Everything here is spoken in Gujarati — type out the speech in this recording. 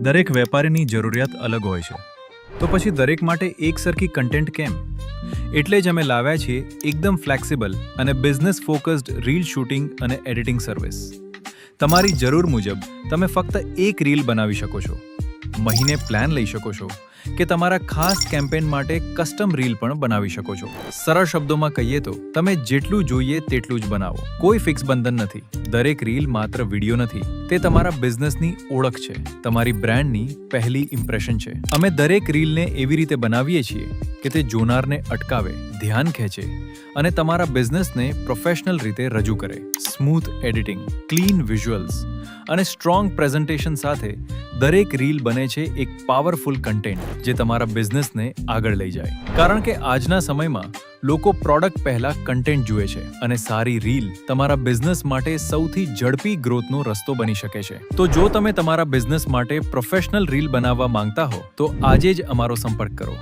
દરેક વેપારીની જરૂરિયાત અલગ હોય છે, તો પછી દરેક માટે એક સરખી કન્ટેન્ટ કેમ? એટલે જ અમે લાવ્યા છીએ એકદમ ફ્લેક્સિબલ અને બિઝનેસ ફોકસ્ડ રીલ શૂટિંગ અને એડિટિંગ સર્વિસ. તમારી જરૂર મુજબ તમે ફક્ત એક રીલ બનાવી શકો છો, મહિને પ્લાન લઈ શકો છો કે તમારા ખાસ કેમ્પેન માટે કસ્ટમ રીલ પણ બનાવી શકો છો. સરળ શબ્દોમાં કહીએ તો તમે જેટલું જોઈએ તેટલું જ બનાવો. કોઈ ફિક્સ બંધન નથી. દરેક રીલ માત્ર વિડીયો નથી, તે તમારા બિઝનેસની ઓળખ છે, તમારી બ્રાન્ડની પહેલી ઇમ્પ્રેશન છે. અમે દરેક રીલને એવી રીતે બનાવીએ છીએ કે તે જોનારને અટકાવે, ધ્યાન ખેંચે અને તમારા બિઝનેસને પ્રોફેશનલ રીતે રજૂ કરે. સ્મૂથ એડિટિંગ, ક્લીન વિઝ્યુઅલ્સ અને સ્ટ્રોંગ પ્રેઝન્ટેશન સાથે દરેક રીલ બને છે એક પાવરફુલ કન્ટેન્ટ જે તમારા બિઝનેસને આગળ લઈ જાય. કારણ કે આજના સમયમાં લોકો પ્રોડક્ટ પહેલા કન્ટેન્ટ જુએ છે અને સારી રીલ તમારા બિઝનેસ માટે સૌથી ઝડપી ગ્રોથનો રસ્તો બની શકે છે. તો જો તમે તમારા બિઝનેસ માટે પ્રોફેશનલ રીલ બનાવવા માંગતા હો તો આજે જ અમારો સંપર્ક કરો.